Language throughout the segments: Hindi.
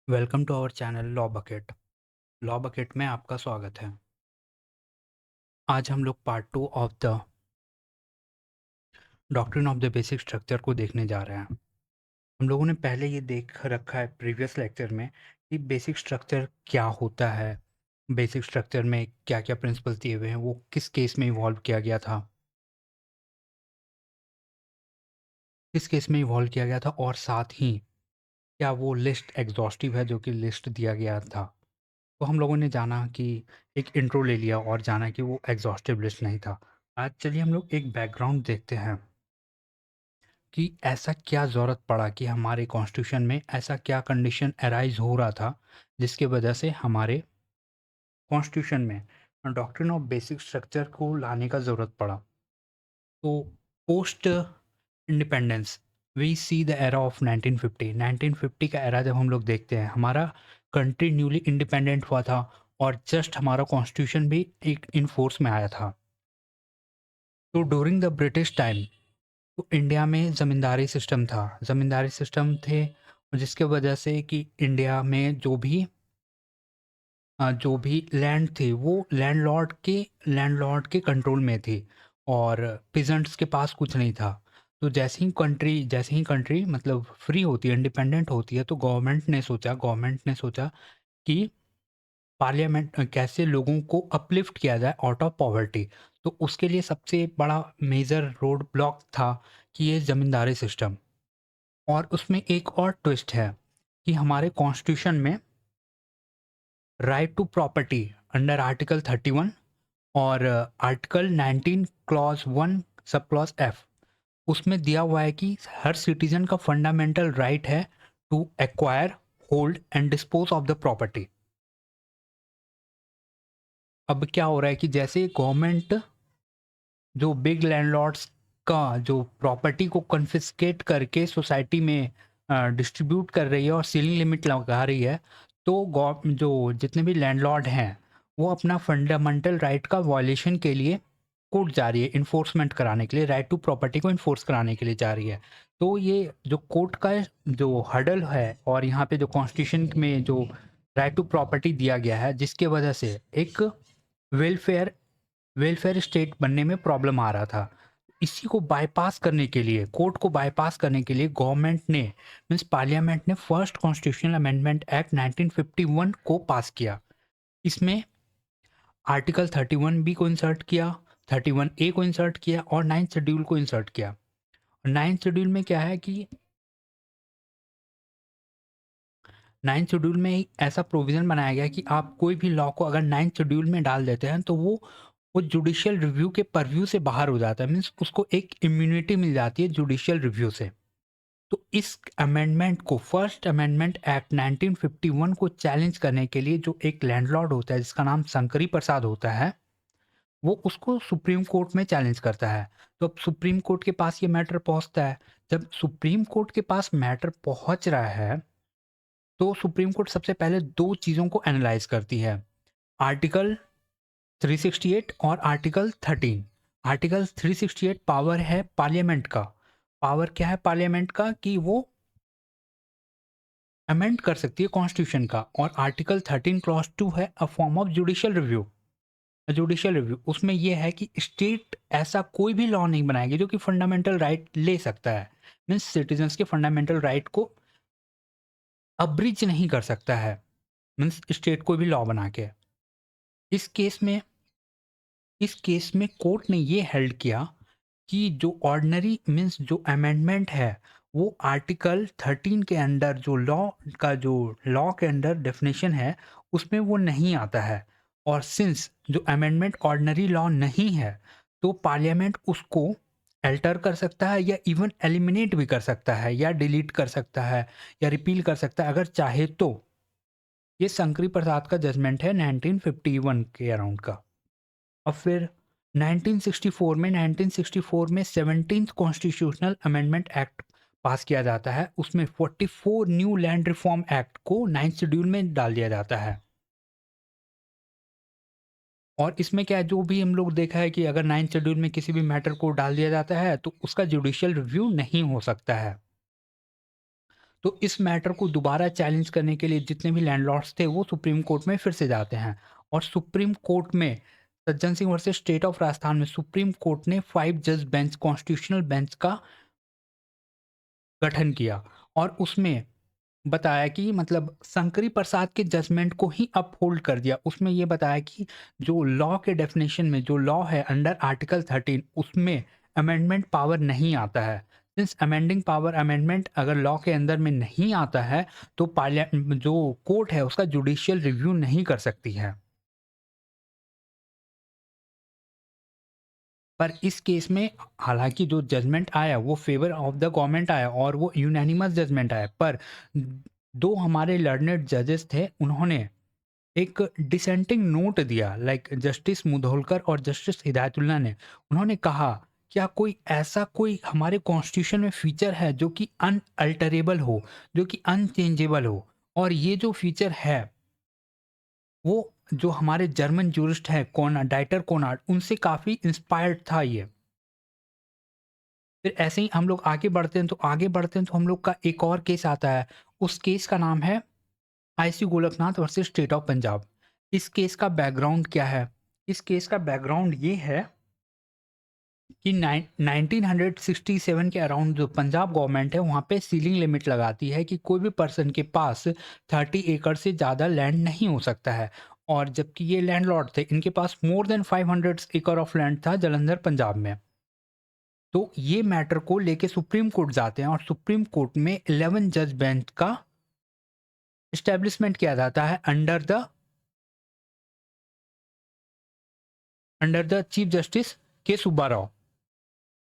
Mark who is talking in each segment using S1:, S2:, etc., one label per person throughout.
S1: Welcome to our channel Law Bucket. Law Bucket में आपका स्वागत है। आज हम लोग part 2 of the doctrine of the basic structure को देखने जा रहे हैं। हम लोगों ने पहले ये देख रखा है प्रीवियस लेक्चर में कि बेसिक स्ट्रक्चर क्या होता है, बेसिक स्ट्रक्चर में क्या क्या प्रिंसिपल दिए हुए हैं, वो किस केस में इवॉल्व किया गया था, किस केस में इवॉल्व किया गया था, और साथ ही क्या वो लिस्ट एग्जॉस्टिव है जो कि लिस्ट दिया गया था। तो हम लोगों ने जाना कि एक इंट्रो ले लिया और जाना कि वो एग्जॉस्टिव लिस्ट नहीं था। आज चलिए हम लोग एक बैकग्राउंड देखते हैं कि ऐसा क्या ज़रूरत पड़ा कि हमारे कॉन्स्टिट्यूशन में ऐसा क्या कंडीशन अराइज हो रहा था जिसकी वजह से हमारे कॉन्स्टिट्यूशन में डॉक्ट्रिन ऑफ बेसिक स्ट्रक्चर को लाने का ज़रूरत पड़ा। तो post independence we see the era of 1950। 1950 का एरा जब हम लोग देखते हैं, हमारा कंट्री न्यूली इंडिपेंडेंट हुआ था और जस्ट हमारा कॉन्स्टिट्यूशन भी एक इन फोर्स में आया था। तो ड्यूरिंग द ब्रिटिश टाइम तो इंडिया में ज़मींदारी सिस्टम था, ज़मींदारी सिस्टम थे जिसके वजह से कि इंडिया में जो भी लैंड थी वो लैंडलॉर्ड के कंट्रोल में थी और पीजेंट्स के पास कुछ नहीं था। तो जैसे ही कंट्री मतलब फ्री होती है, इंडिपेंडेंट होती है, तो गवर्नमेंट ने सोचा कि पार्लियामेंट कैसे लोगों को अपलिफ्ट किया जाए आउट ऑफ पॉवर्टी। तो उसके लिए सबसे बड़ा मेजर रोड ब्लॉक था कि ये ज़मींदारी सिस्टम। और उसमें एक और ट्विस्ट है कि हमारे कॉन्स्टिट्यूशन में right to property under article 31 और article 19 clause 1 sub clause F, उसमें दिया हुआ है कि हर सिटीजन का फंडामेंटल राइट है to acquire, hold and dispose of the property. अब क्या हो रहा है कि जैसे गवर्नमेंट जो बिग लैंडलॉर्ड्स का जो प्रॉपर्टी को कन्फिस्केट करके सोसाइटी में डिस्ट्रीब्यूट कर रही है और सीलिंग लिमिट लगा रही है, तो जो जितने भी लैंडलॉर्ड हैं वो अपना फंडामेंटल राइट का वॉयलेशन के लिए कोर्ट जा रही है, इन्फोर्समेंट कराने के लिए, राइट टू प्रॉपर्टी को इन्फोर्स कराने के लिए जा रही है। तो ये जो कोर्ट का जो हर्डल है और यहाँ पे जो कॉन्स्टिट्यूशन में जो राइट टू प्रॉपर्टी दिया गया है, जिसके वजह से एक वेलफेयर वेलफेयर स्टेट बनने में प्रॉब्लम आ रहा था। इसी को बाईपास करने के लिए, कोर्ट को बाईपास करने के लिए गवर्नमेंट ने मीन्स पार्लियामेंट ने फर्स्ट कॉन्स्टिट्यूशनल अमेंडमेंट एक्ट 1951 को पास किया। इसमें आर्टिकल 31 बी को इंसर्ट किया, 31 ए को इंसर्ट किया और नाइन्थ शेड्यूल को इंसर्ट किया। नाइन्थ शेड्यूल में क्या है कि नाइन्थ शेड्यूल में ऐसा प्रोविज़न बनाया गया कि आप कोई भी लॉ को अगर नाइन्थ शेड्यूल में डाल देते हैं तो वो जुडिशियल रिव्यू के परव्यू से बाहर हो जाता है, मीन्स उसको एक इम्यूनिटी मिल जाती है जुडिशियल रिव्यू से। तो इस अमेंडमेंट को, फर्स्ट अमेंडमेंट एक्ट 1951 को चैलेंज करने के लिए जो एक लैंडलॉर्ड होता है जिसका नाम शंकरी प्रसाद होता है, वो उसको सुप्रीम कोर्ट में चैलेंज करता है। तो अब सुप्रीम कोर्ट के पास ये मैटर पहुंचता है। जब सुप्रीम कोर्ट के पास मैटर पहुंच रहा है तो सुप्रीम कोर्ट सबसे पहले दो चीज़ों को एनालाइज करती है, आर्टिकल 368 और आर्टिकल 13। आर्टिकल 368 पावर है पार्लियामेंट का। पावर क्या है पार्लियामेंट का कि वो अमेंड कर सकती है कॉन्स्टिट्यूशन का। और आर्टिकल 13 क्लॉज 2 है a form of judicial review. Judicial review उसमें यह है कि स्टेट ऐसा कोई भी लॉ नहीं बनाएगी जो कि फंडामेंटल राइट ले सकता है, मीन्स सिटीजन्स के फंडामेंटल राइट को अब्रिज नहीं कर सकता है, मीन्स स्टेट कोई भी लॉ बना के। इस केस में इस केस में कोर्ट ने ये हेल्ड किया कि जो ऑर्डिनरी मीन्स जो अमेंडमेंट है वो आर्टिकल 13 के अंडर जो लॉ के अंडर डेफिनेशन है उसमें वो नहीं आता है। और सिंस जो अमेंडमेंट ऑर्डिनरी लॉ नहीं है तो पार्लियामेंट उसको अल्टर कर सकता है या इवन एलिमिनेट भी कर सकता है या डिलीट कर सकता है या रिपील कर सकता है अगर चाहे तो। ये शंकरी प्रसाद का जजमेंट है 1951 के अराउंड का। और फिर 1964 में 17th कॉन्स्टिट्यूशनल अमेंडमेंट एक्ट पास किया जाता है। उसमें 44 न्यू लैंड रिफॉर्म एक्ट को 9th शेड्यूल में डाल दिया जाता है। और इसमें क्या है, जो भी हम लोग देखा है कि अगर 9th शेड्यूल में किसी भी मैटर को डाल दिया जाता है तो उसका जुडिशियल रिव्यू नहीं हो सकता है। तो इस मैटर को दोबारा चैलेंज करने के लिए जितने भी लैंडलॉर्ड्स थे वो सुप्रीम कोर्ट में फिर से जाते हैं, और सुप्रीम कोर्ट में Sajjan Singh versus state of Rajasthan में सुप्रीम कोर्ट ने 5 जज बेंच, कॉन्स्टिट्यूशनल बेंच का गठन किया, और उसमें बताया कि मतलब शंकरी प्रसाद के जजमेंट को ही अपहोल्ड कर दिया। उसमें ये बताया कि जो लॉ के डेफिनेशन में जो लॉ है अंडर आर्टिकल 13 उसमें अमेंडमेंट पावर नहीं आता है। सिंस अमेंडिंग पावर अमेंडमेंट अगर लॉ के अंदर में नहीं आता है तो पार्लियामेंट जो कोर्ट है उसका जुडिशियल रिव्यू नहीं कर सकती है। पर इस केस में हालांकि जो जजमेंट आया वो फेवर ऑफ द गवर्नमेंट आया और वो यूनानिमस जजमेंट आया, पर दो हमारे लर्नेड जजेस थे, उन्होंने एक डिसेंटिंग नोट दिया, लाइक जस्टिस मुधोलकर और जस्टिस हिदायतुल्ला ने। उन्होंने कहा क्या कोई ऐसा कोई हमारे कॉन्स्टिट्यूशन में फीचर है जो कि अनअल्टरेबल हो, जो कि अनचेंजेबल हो, और ये जो फीचर है वो जो हमारे जर्मन जूरिस्ट हैं कोना डाइटर कोनार्ड उनसे काफ़ी इंस्पायर्ड था ये। फिर ऐसे ही हम लोग आगे बढ़ते हैं तो हम लोग का एक और केस आता है। उस केस का नाम है IC Golaknath versus state of Punjab. इस केस का बैकग्राउंड क्या है? इस केस का बैकग्राउंड ये है कि 1967 के अराउंड जो पंजाब गवर्नमेंट है वहाँ पे सीलिंग लिमिट लगाती है कि कोई भी पर्सन के पास 30 एकड़ से ज़्यादा लैंड नहीं हो सकता है, और जबकि ये लैंडलॉर्ड थे, इनके पास मोर देन 500 एकड़ ऑफ लैंड था जलंधर पंजाब में। तो ये मैटर को लेके सुप्रीम कोर्ट जाते हैं और सुप्रीम कोर्ट में 11 जज बेंच का इस्टेब्लिशमेंट किया जाता है अंडर द चीफ जस्टिस के सुब्बा राव।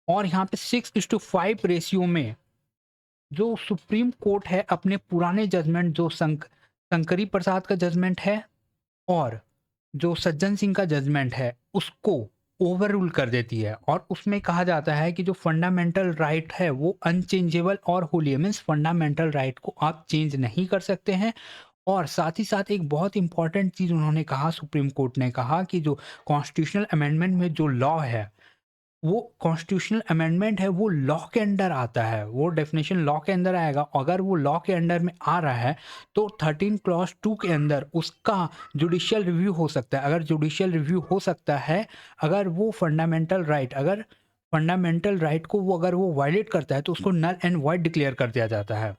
S1: और यहाँ पे 6:5 रेशियो में जो सुप्रीम कोर्ट है अपने पुराने जजमेंट जो शंकरी प्रसाद का जजमेंट है और जो सज्जन सिंह का जजमेंट है उसको ओवर रूल कर देती है, और उसमें कहा जाता है कि जो फंडामेंटल राइट है वो अनचेंजेबल और होली है, मीन्स फंडामेंटल राइट को आप चेंज नहीं कर सकते हैं। और साथ ही साथ एक बहुत इंपॉर्टेंट चीज़ उन्होंने कहा, सुप्रीम कोर्ट ने कहा कि जो कॉन्स्टिट्यूशनल अमेंडमेंट में जो लॉ है वो कॉन्स्टिट्यूशनल अमेंडमेंट है, वो लॉ के अंडर आता है, वो डेफिनेशन लॉ के अंदर आएगा। अगर वो लॉ के अंडर में आ रहा है तो 13 क्लॉज 2 के अंदर उसका जुडिशियल रिव्यू हो सकता है। अगर जुडिशियल रिव्यू हो सकता है, अगर वो फंडामेंटल राइट को वो अगर वो वायलेट करता है तो उसको नल एंड वाइड डिक्लेयर कर दिया जाता है।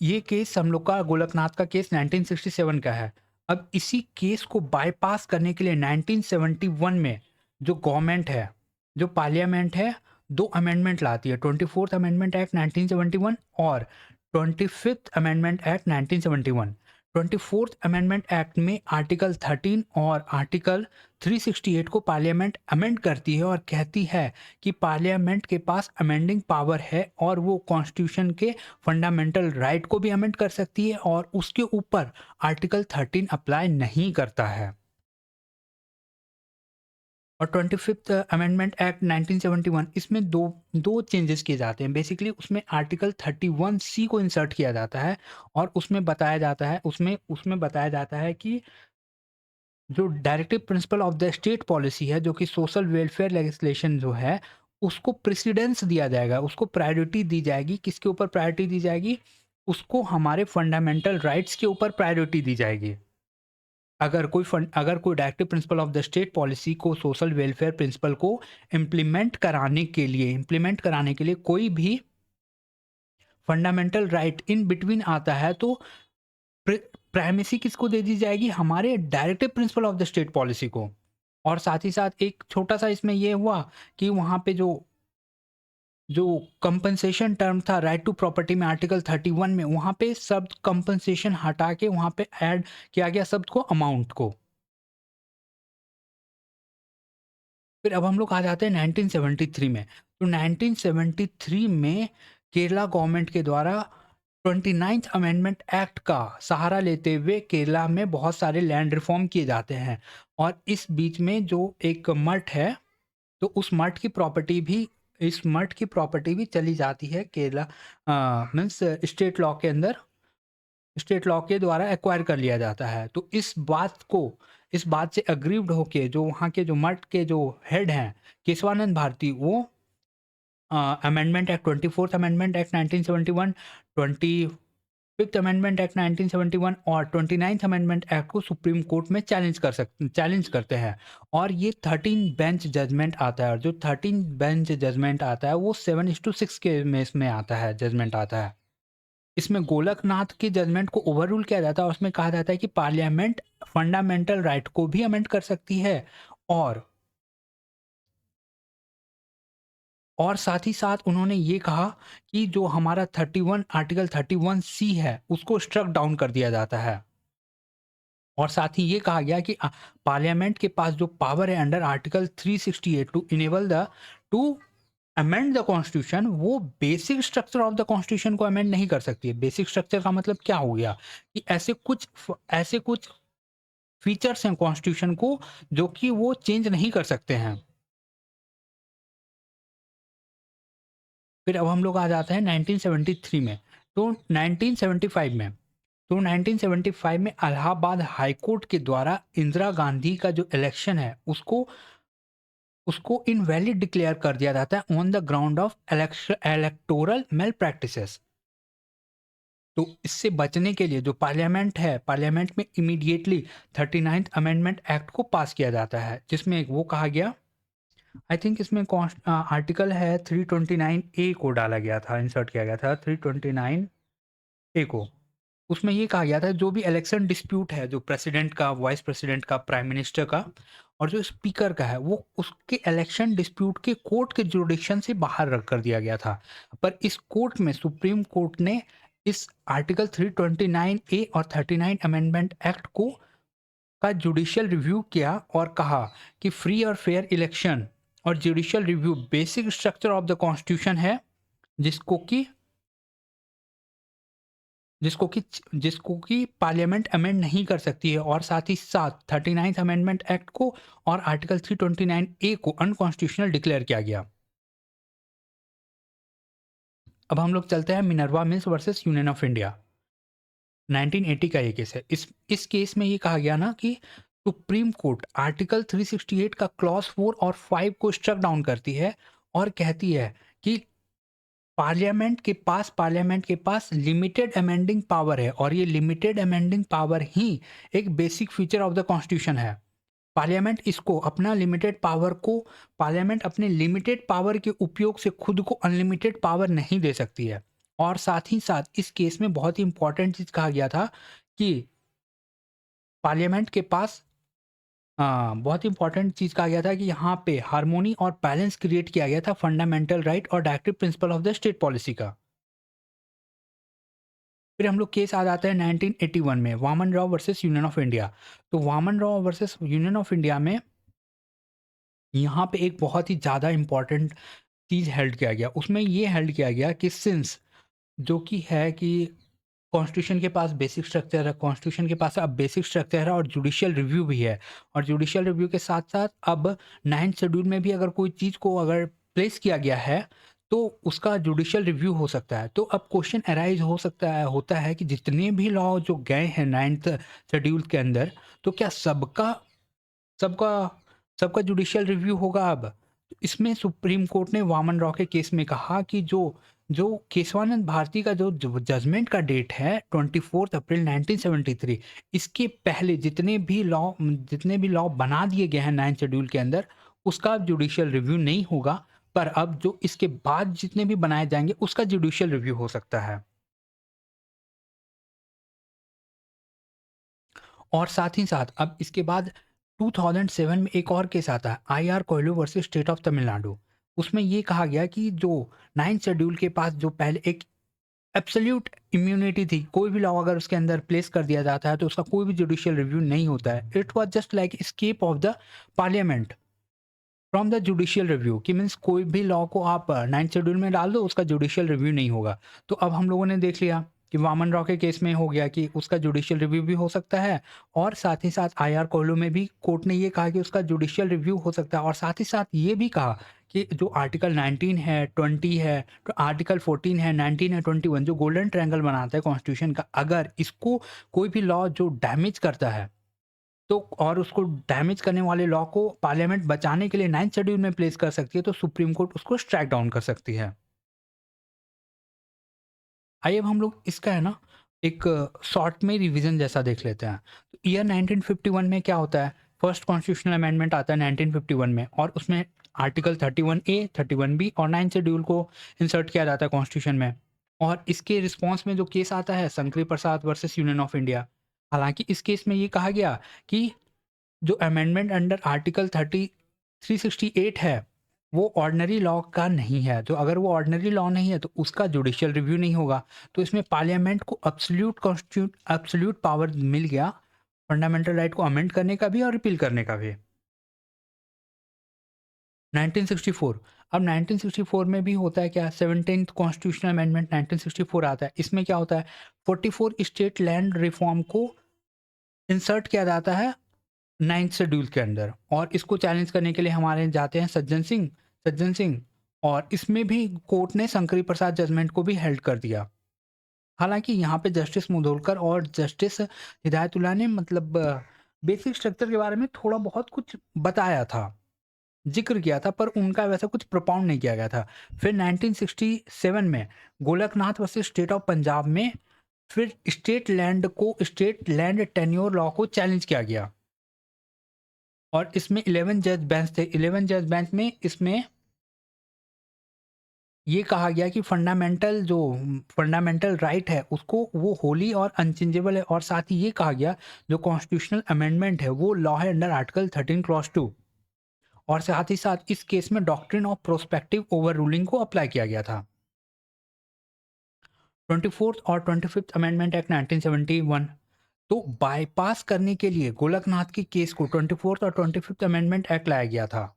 S1: ये केस हम लोग का गोलकनाथ का केस 1967 का है। अब इसी केस को बाईपास करने के लिए 1971 में जो गवर्नमेंट है, जो पार्लियामेंट है, 2 अमेंडमेंट लाती है, 24th अमेंडमेंट एक्ट 1971 और 25th amendment act 1971। 24th amendment act में आर्टिकल 13 और आर्टिकल 368 को पार्लियामेंट अमेंड करती है और कहती है कि पार्लियामेंट के पास अमेंडिंग पावर है और वो कॉन्स्टिट्यूशन के फंडामेंटल राइट को भी अमेंड कर सकती है, और उसके ऊपर आर्टिकल 13 अप्लाई नहीं करता है। और 25th अमेंडमेंट एक्ट 1971 इसमें दो चेंजेस किए जाते हैं। बेसिकली उसमें आर्टिकल 31C को इंसर्ट किया जाता है, और उसमें बताया जाता है कि जो directive principle of the state policy है, जो कि सोशल वेलफेयर लेजिस्लेशन जो है, उसको प्रेसिडेंस दिया जाएगा, उसको प्रायोरिटी दी जाएगी। किसके ऊपर प्रायोरिटी दी जाएगी? उसको हमारे फंडामेंटल राइट्स के ऊपर प्रायोरिटी दी जाएगी। अगर कोई directive principle of the state policy को, सोशल वेलफेयर प्रिंसिपल को इम्प्लीमेंट कराने के लिए कोई भी फंडामेंटल राइट इन बिटवीन आता है तो प्राइमेसी किसको दे दी जाएगी? हमारे directive principle of the state policy को। और साथ ही साथ एक छोटा सा इसमें ये हुआ कि वहाँ पे जो जो कंपनसेशन टर्म था राइट टू प्रॉपर्टी में आर्टिकल 31 में, वहाँ पे शब्द कंपनसेशन हटा के वहाँ पे ऐड किया गया शब्द को अमाउंट को। फिर अब हम लोग आ जाते हैं 1973 में। तो 1973 में केरला गवर्नमेंट के द्वारा 29th अमेंडमेंट एक्ट का सहारा लेते हुए केरला में बहुत सारे लैंड रिफॉर्म किए जाते हैं, और इस बीच में जो एक मठ है, तो उस मठ की प्रॉपर्टी भी इस मठ की प्रॉपर्टी भी चली जाती है केरला, मीन्स स्टेट लॉ के द्वारा एक्वायर कर लिया जाता है। तो इस बात से अग्रीव्ड होके जो वहाँ के जो मठ के जो हेड हैं केशवानंद भारती, वो amendment act, 24th amendment act 1971, 25th amendment act 1971 और 29th अमेंडमेंट एक्ट को सुप्रीम कोर्ट में चैलेंज करते हैं। और ये 13 बेंच जजमेंट आता है, और जो 13 बेंच जजमेंट आता है वो 7:6 के में आता है, जजमेंट आता है। इसमें गोलकनाथ के जजमेंट को ओवररूल किया जाता है और उसमें कहा जाता है कि पार्लियामेंट फंडामेंटल राइट को भी अमेंड कर सकती है, और साथ ही साथ उन्होंने ये कहा कि जो हमारा 31 आर्टिकल 31C है उसको स्ट्रक डाउन कर दिया जाता है। और साथ ही ये कहा गया कि पार्लियामेंट के पास जो पावर है under article 368 to enable the to amend the constitution, वो basic structure of the constitution को अमेंड नहीं कर सकती है। बेसिक स्ट्रक्चर का मतलब क्या हो गया कि ऐसे कुछ फीचर्स हैं कॉन्स्टिट्यूशन को जो कि वो चेंज नहीं कर सकते हैं। फिर अब हम लोग आ जाते हैं 1973 में। तो 1975 में इलाहाबाद हाई कोर्ट के द्वारा इंदिरा गांधी का जो इलेक्शन है उसको उसको इनवैलिड डिक्लेयर कर दिया जाता है on the ground of electoral malpractices. तो इससे बचने के लिए जो पार्लियामेंट है, पार्लियामेंट में इमीडिएटली 39th अमेंडमेंट एक्ट को पास किया जाता है, जिसमें वो कहा गया, आई थिंक इसमें आर्टिकल है 329A को डाला गया था, इंसर्ट किया गया था 329A को। उसमें ये कहा गया था जो भी इलेक्शन डिस्प्यूट है, जो प्रेसिडेंट का, वाइस प्रेसिडेंट का, प्राइम मिनिस्टर का और जो स्पीकर का है, वो उसके इलेक्शन डिस्प्यूट के कोर्ट के जुरिडिक्शन से बाहर रख कर दिया गया था। पर इस कोर्ट में सुप्रीम कोर्ट ने इस आर्टिकल 329A और 39 अमेंडमेंट एक्ट को का जुडिशियल रिव्यू किया और कहा कि फ्री और फेयर इलेक्शन और judicial review basic structure of the constitution है, जिसको कि जिसको कि पार्लियामेंट अमेंड नहीं कर सकती है। और साथ ही साथ 39th अमेंडमेंट एक्ट को और आर्टिकल 329A को अनकॉन्स्टिट्यूशनल डिक्लेयर किया गया। अब हम लोग चलते हैं Minerva mills versus Union of India. 1980 का ये केस है। इस केस में ये कहा गया ना कि सुप्रीम कोर्ट आर्टिकल 368 का क्लॉज 4 और 5 को स्ट्रक डाउन करती है और कहती है कि पार्लियामेंट के पास लिमिटेड अमेंडिंग पावर है, और ये लिमिटेड अमेंडिंग पावर ही एक basic feature of the constitution है। पार्लियामेंट अपने लिमिटेड पावर के उपयोग से खुद को अनलिमिटेड पावर नहीं दे सकती है। और साथ ही साथ इस केस में बहुत ही इंपॉर्टेंट चीज कहा गया था कि पार्लियामेंट के पास बहुत इंपॉर्टेंट चीज कहा गया था कि यहाँ पे हार्मोनी और बैलेंस क्रिएट किया गया था फंडामेंटल राइट और directive principle of the state policy का। फिर हम लोग केस आ जाते हैं 1981 में, Waman Rao versus Union of India. तो Waman Rao versus Union of India में यहाँ पे एक बहुत ही ज़्यादा इंपॉर्टेंट चीज़ हेल्ड किया गया। उसमें ये हेल्ड किया गया कि सिंस जो कि है कि कॉन्स्टिट्यूशन के पास बेसिक स्ट्रक्चर है, कॉन्स्टिट्यूशन के पास अब बेसिक स्ट्रक्चर है और जुडिशियल रिव्यू भी है, और जुडिशियल रिव्यू के साथ साथ अब 9th शेड्यूल में भी अगर कोई चीज़ को अगर प्लेस किया गया है तो उसका जुडिशियल रिव्यू हो सकता है। तो अब क्वेश्चन अराइज होता है कि जितने भी लॉ जो गए हैं 9th शेड्यूल के अंदर, तो क्या सबका सबका जुडिशियल रिव्यू होगा अब? तो इसमें सुप्रीम कोर्ट ने वामन राव के केस में कहा कि जो जो केशवानंद भारती का जो जजमेंट का डेट है 24 अप्रैल 1973, इसके पहले जितने भी लॉ बना दिए गए हैं 9th शेड्यूल के अंदर, उसका जुडिशियल रिव्यू नहीं होगा। पर अब जो इसके बाद जितने भी बनाए जाएंगे उसका जुडिशियल रिव्यू हो सकता है। और साथ ही साथ अब इसके बाद 2007 में एक और केस आता है, IR Coelho versus state of Tamil Nadu. उसमें ये कहा गया कि जो 9th शेड्यूल के पास जो पहले एक एब्सोल्यूट इम्यूनिटी थी, कोई भी लॉ अगर उसके अंदर प्लेस कर दिया जाता है तो उसका कोई भी जुडिशियल रिव्यू नहीं होता है। It was just like escape of the parliament from the judicial review, कि मीन्स कोई भी लॉ को आप 9th शेड्यूल में डाल दो, उसका जुडिशियल रिव्यू नहीं होगा। तो अब हम लोगों ने देख लिया कि वामन राव के केस में हो गया कि उसका जुडिशियल रिव्यू भी हो सकता है, और साथ ही साथ IR कोहलू में भी कोर्ट ने ये कहा कि उसका जुडिशियल रिव्यू हो सकता है। और साथ ही साथ ये भी कहा कि जो आर्टिकल 19 है, 20 है, तो आर्टिकल 14 है, 19 है, 21 जो गोल्डन ट्रायंगल बनाता है कॉन्स्टिट्यूशन का, अगर इसको कोई भी लॉ जो डैमेज करता है तो और उसको डैमेज करने वाले लॉ को पार्लियामेंट बचाने के लिए 9th शेड्यूल में प्लेस कर सकती है, तो सुप्रीम कोर्ट उसको स्ट्राइक डाउन कर सकती है। आइए अब हम लोग इसका है ना एक शॉर्ट में रिवीजन जैसा देख लेते हैं। तो ईयर 1951 में क्या होता है, फर्स्ट कॉन्स्टिट्यूशनल अमेंडमेंट आता है 1951 में, और उसमें आर्टिकल 31A 31B और 9 शेड्यूल को इंसर्ट किया जाता है कॉन्स्टिट्यूशन में। और इसके रिस्पॉन्स में जो केस आता है शंकरी प्रसाद वर्सेस यूनियन ऑफ इंडिया। हालांकि इस केस में ये कहा गया कि जो अमेंडमेंट अंडर आर्टिकल 368 है वो ऑर्डिनरी लॉ का नहीं है, तो अगर वो ऑर्डिनरी लॉ नहीं है तो उसका जुडिशियल रिव्यू नहीं होगा। तो इसमें पार्लियामेंट को एब्सोल्यूट पावर मिल गया फंडामेंटल राइट को अमेंड करने का भी और रिपील करने का भी। 1964, अब 1964 में भी होता है क्या, 17th कॉन्स्टिट्यूशनल अमेंडमेंट 1964 आता है। इसमें क्या होता है, 44 स्टेट लैंड रिफॉर्म को इंसर्ट किया जाता है 9th शेड्यूल के अंदर, और इसको चैलेंज करने के लिए हमारे जाते हैं सज्जन सिंह, और इसमें भी कोर्ट ने शंकरी प्रसाद जजमेंट को भी हेल्ड कर दिया। हालांकि यहाँ पे जस्टिस मुधोलकर और जस्टिस हिदायतुल्लाह ने मतलब बेसिक स्ट्रक्चर के बारे में थोड़ा बहुत कुछ बताया था, जिक्र किया था, पर उनका वैसा कुछ प्रोपाउंड नहीं किया गया था। फिर 1967 में Golaknath versus state of Punjab में फिर स्टेट लैंड टेन्योर लॉ को चैलेंज किया गया, और इसमें 11 जज बेंच थे। 11 जज बेंच में इसमें ये कहा गया कि फंडामेंटल राइट है उसको वो होली और अनचेंजेबल है, और साथ ही ये कहा गया जो कॉन्स्टिट्यूशनल अमेंडमेंट है वो लॉ है अंडर आर्टिकल 13 क्लॉज 2, और साथ ही साथ इस केस में doctrine of prospective over ruling को अप्लाई किया गया था। 24th और 25th अमेंडमेंट एक्ट 1971, तो बाईपास करने के लिए गोलकनाथ की केस को 24th और 25th अमेंडमेंट एक्ट लाया गया था,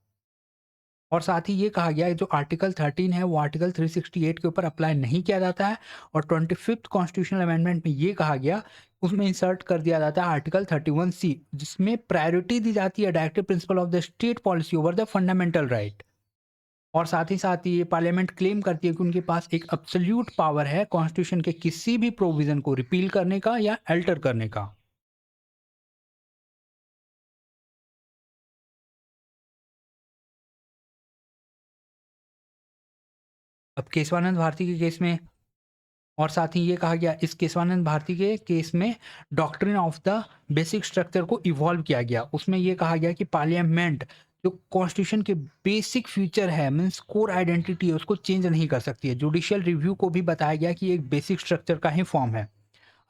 S1: और साथ ही ये कहा गया है जो आर्टिकल 13 है वो आर्टिकल 368 के ऊपर अप्लाई नहीं किया जाता है, और 25th कॉन्स्टिट्यूशनल अमेंडमेंट में ये कहा गया उसमें इंसर्ट कर दिया जाता है आर्टिकल 31C, जिसमें प्रायोरिटी दी जाती है directive principle of the state policy over the fundamental right. और साथ ही ये पार्लियामेंट क्लेम करती है कि उनके पास एक एब्सोल्यूट पावर है कॉन्स्टिट्यूशन के किसी भी प्रोविजन को रिपील करने का या अल्टर करने का। अब केशवानंद भारती के केस में, और साथ ही ये कहा गया इस केशवानंद भारती के केस में doctrine of the basic structure को इवॉल्व किया गया। उसमें ये कहा गया कि पार्लियामेंट जो कॉन्स्टिट्यूशन के बेसिक फीचर है मीन्स कोर आइडेंटिटी है उसको चेंज नहीं कर सकती है। जुडिशियल रिव्यू को भी बताया गया कि एक बेसिक स्ट्रक्चर का ही फॉर्म है।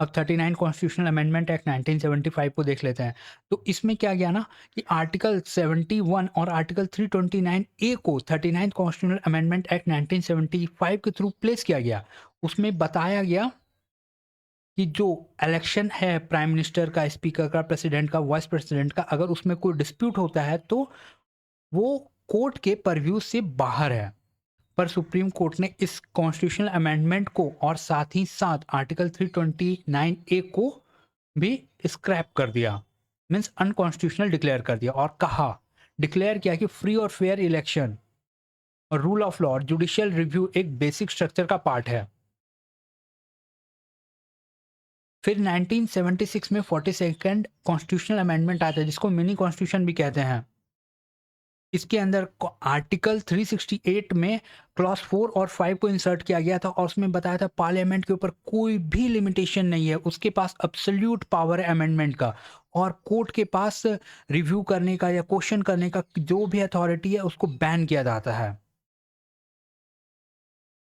S1: अब 39 कॉन्स्टिट्यूशनल अमेंडमेंट एक्ट 1975 को देख लेते हैं। तो इसमें क्या गया ना कि आर्टिकल 71 और आर्टिकल 329A को 39 कॉन्स्टिट्यूशनल अमेंडमेंट एक्ट 1975 के थ्रू प्लेस किया गया। उसमें बताया गया कि जो इलेक्शन है प्राइम मिनिस्टर का, स्पीकर का, प्रेसिडेंट का, वाइस प्रेसिडेंट का, अगर उसमें कोई डिस्प्यूट होता है तो वो कोर्ट के परव्यू से बाहर है। पर सुप्रीम कोर्ट ने इस कॉन्स्टिट्यूशनल अमेंडमेंट को और साथ ही साथ आर्टिकल 329A को भी स्क्रैप कर दिया, मीन्स अनकॉन्स्टिट्यूशनल डिक्लेयर कर दिया, और कहा डिक्लेयर किया कि फ्री और फेयर इलेक्शन और रूल ऑफ लॉ और जुडिशियल रिव्यू एक बेसिक स्ट्रक्चर का पार्ट है। फिर 1976 में 42nd कॉन्स्टिट्यूशनल अमेंडमेंट आता है जिसको मिनी कॉन्स्टिट्यूशन भी कहते हैं। इसके अंदर आर्टिकल 368 में क्लॉज 4 और 5 को इंसर्ट किया गया था, और उसमें बताया था पार्लियामेंट के ऊपर कोई भी लिमिटेशन नहीं है, उसके पास एब्सोल्यूट पावर है अमेंडमेंट का, और कोर्ट के पास रिव्यू करने का या क्वेश्चन करने का जो भी अथॉरिटी है उसको बैन किया जाता है।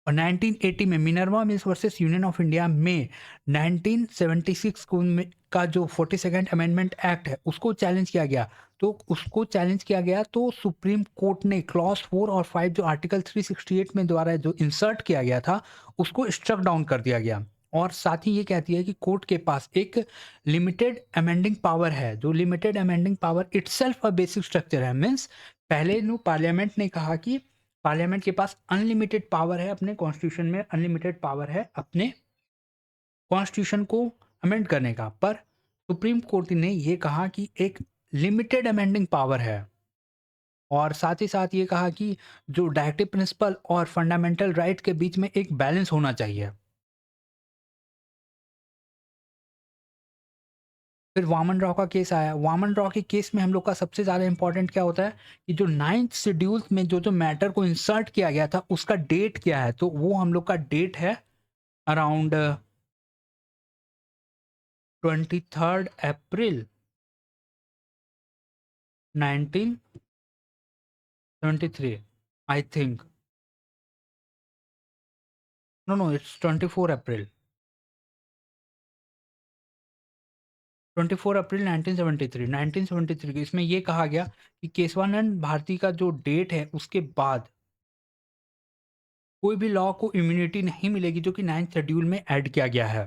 S1: और 1980 में Minerva mills versus Union of India में 1976 का जो 42nd अमेंडमेंट एक्ट है उसको चैलेंज किया गया। तो उसको चैलेंज किया गया तो सुप्रीम कोर्ट ने क्लॉज 4 और 5 जो आर्टिकल 368 में द्वारा जो इंसर्ट किया गया था उसको स्ट्रक डाउन कर दिया गया। और साथ ही ये कहती है कि कोर्ट के पास एक लिमिटेड अमेंडिंग पावर है, जो limited amending power itself a basic structure है। मीन्स पहले पार्लियामेंट ने कहा कि पार्लियामेंट के पास अनलिमिटेड पावर है, अपने कॉन्स्टिट्यूशन में अनलिमिटेड पावर है अपने कॉन्स्टिट्यूशन को अमेंड करने का, पर सुप्रीम कोर्ट ने यह कहा कि एक लिमिटेड अमेंडिंग पावर है, और साथ ही साथ ये कहा कि जो डायरेक्टिव प्रिंसिपल और फंडामेंटल राइट के बीच में एक बैलेंस होना चाहिए। फिर वामन राव का केस आया। वामन राव के केस में हम लोग का सबसे ज़्यादा इंपॉर्टेंट क्या होता है कि जो 9th शेड्यूल में जो मैटर को इंसर्ट किया गया था उसका डेट क्या है, तो वो हम लोग का डेट है around 23 April 1973, I think. No, it's 24 April, 24 April 1973 की इसमें ये कहा गया कि केशवानंद भारती का जो डेट है उसके बाद कोई भी लॉ को इम्यूनिटी नहीं मिलेगी जो कि 9th शेड्यूल में ऐड किया गया है।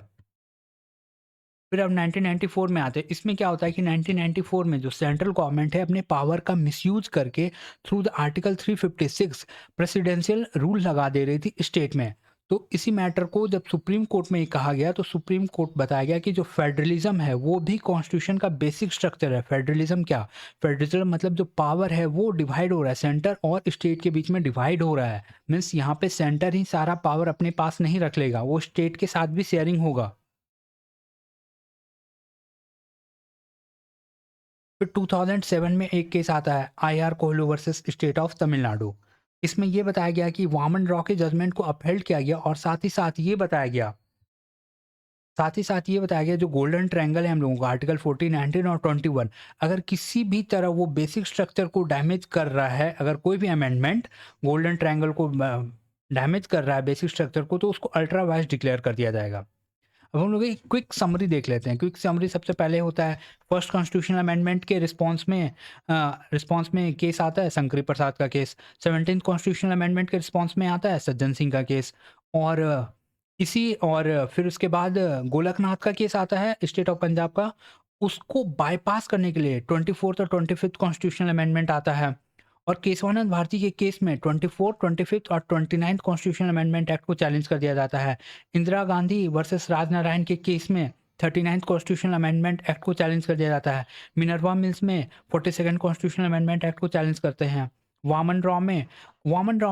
S1: फिर अब 1994 में आते हैं। इसमें क्या होता है कि 1994 में जो सेंट्रल गवर्नमेंट है अपने पावर का मिसयूज करके through the article 356 presidential rule लगा दे रही थी स्टेट में। तो इसी मैटर को जब सुप्रीम कोर्ट में ये कहा गया तो सुप्रीम कोर्ट बताया गया कि जो फेडरलिज्म है वो भी कॉन्स्टिट्यूशन का बेसिक स्ट्रक्चर है। फेडरलिज्म क्या? फेडरलिज्म मतलब जो पावर है वो डिवाइड हो रहा है, सेंटर और स्टेट के बीच में डिवाइड हो रहा है। मीन्स यहाँ पे सेंटर ही सारा पावर अपने पास नहीं रख लेगा, वो स्टेट के साथ भी शेयरिंग होगा। फिर 2007 में एक केस आता है IR कोहलू versus state of Tamil Nadu. इसमें यह बताया गया कि वामन रॉ के जजमेंट को अपहेल्ड किया गया और साथ ही साथ ये बताया गया जो गोल्डन ट्रायंगल है हम लोगों का आर्टिकल 14, 19 और 21, अगर किसी भी तरह वो बेसिक स्ट्रक्चर को डैमेज कर रहा है, अगर कोई भी अमेंडमेंट गोल्डन ट्रायंगल को डैमेज कर रहा है बेसिक स्ट्रक्चर को, तो उसको अल्ट्रा वाइज डिक्लेयर कर दिया जाएगा। अब हम लोग एक क्विक समरी देख लेते हैं। क्विक समरी सबसे पहले होता है फर्स्ट कॉन्स्टिट्यूशनल अमेंडमेंट के रिस्पांस में केस आता है शंकरी प्रसाद का केस। 17th कॉन्स्टिट्यूशनल अमेंडमेंट के रिस्पांस में आता है सज्जन सिंह का केस। और फिर उसके बाद गोलकनाथ का केस आता है स्टेट ऑफ पंजाब का। उसको बाईपास करने के लिए 24th और 25th कॉन्स्टिट्यूशनल अमेंडमेंट आता है। और केशवानंद भारती के केस में 24th, 25th और 29th कॉन्स्टिट्यूशनल अमेंडमेंट एक्ट को चैलेंज कर दिया जाता है। इंदिरा गांधी वर्सेस राजनारायण के केस में 39th कॉन्स्टिट्यूशनल अमेंडमेंट एक्ट को चैलेंज कर दिया जाता है। मिनर्वा मिल्स में 42nd कॉन्स्टिट्यूशनल अमेंडमेंट एक्ट को चैलेंज करते हैं। वामन रॉ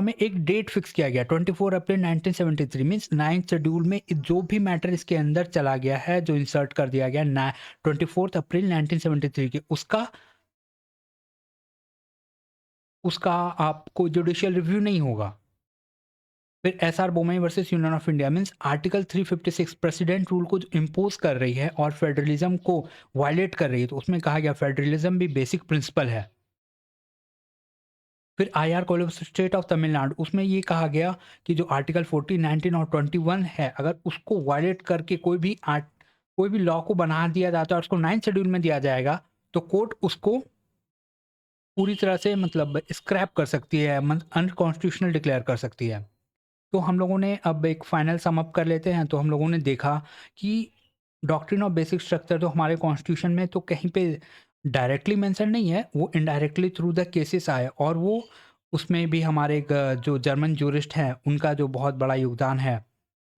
S1: में एक डेट फिक्स किया गया 24 अप्रैल 1973, मीन्स 9th शेड्यूल में जो भी मैटर इसके अंदर चला गया है जो इंसर्ट कर दिया गया 24 अप्रैल 1973 के उसका आपको जुडिशियल रिव्यू नहीं होगा। फिर SR Bommai versus Union of India, means article 356 president rule को जो इम्पोज कर रही है और फेडरलिज्म को वायलेट कर रही है, तो उसमें कहा गया फेडरलिज्म भी बेसिक प्रिंसिपल है। फिर IR Coelho state of Tamil Nadu, उसमें ये कहा गया कि जो आर्टिकल 14, 19 और 21 है, अगर उसको वायलेट करके कोई भी लॉ को बना दिया जाता है और उसको 9th शेड्यूल में दिया जाएगा तो कोर्ट उसको पूरी तरह से मतलब स्क्रैप कर सकती है, अनकॉन्स्टिट्यूशनल डिक्लेयर कर सकती है। तो हम लोगों ने अब एक फाइनल सम अप कर लेते हैं। तो हम लोगों ने देखा कि डॉक्ट्रिन ऑफ बेसिक स्ट्रक्चर तो हमारे कॉन्स्टिट्यूशन में तो कहीं पे डायरेक्टली मेंशन नहीं है, वो इनडायरेक्टली थ्रू द केसेस आए। और वो उसमें भी हमारे एक जो जर्मन जूरिस्ट हैं उनका जो बहुत बड़ा योगदान है।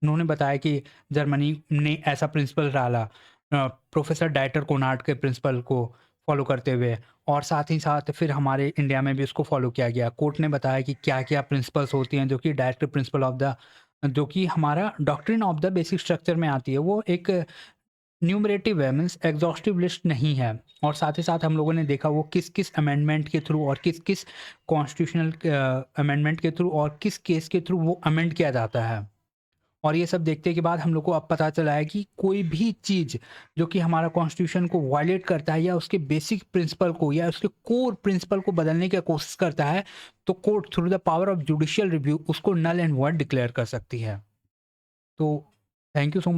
S1: उन्होंने बताया कि जर्मनी ने ऐसा प्रिंसिपल डाला प्रोफेसर डाइटर कोनार्ड के प्रिंसिपल को फॉलो करते हुए, और साथ ही साथ फिर हमारे इंडिया में भी उसको फॉलो किया गया। कोर्ट ने बताया कि क्या क्या प्रिंसिपल्स होती हैं जो कि डायरेक्ट प्रिंसिपल ऑफ द जो कि हमारा doctrine of the basic structure में आती है, वो एक न्यूमरेटिव है, मीन्स एग्जॉस्टिव लिस्ट नहीं है। और साथ ही साथ हम लोगों ने देखा वो किस किस अमेंडमेंट के थ्रू और किस किस कॉन्स्टिट्यूशनल अमेंडमेंट के थ्रू और किस केस के थ्रू वो अमेंड किया जाता है। और ये सब देखने के बाद हम लोग को अब पता चला है कि कोई भी चीज़ जो कि हमारा कॉन्स्टिट्यूशन को वायलेट करता है या उसके बेसिक प्रिंसिपल को या उसके कोर प्रिंसिपल को बदलने की कोशिश करता है, तो court through the power of judicial review उसको नल एंड वॉइड डिक्लेयर कर सकती है। तो थैंक यू सो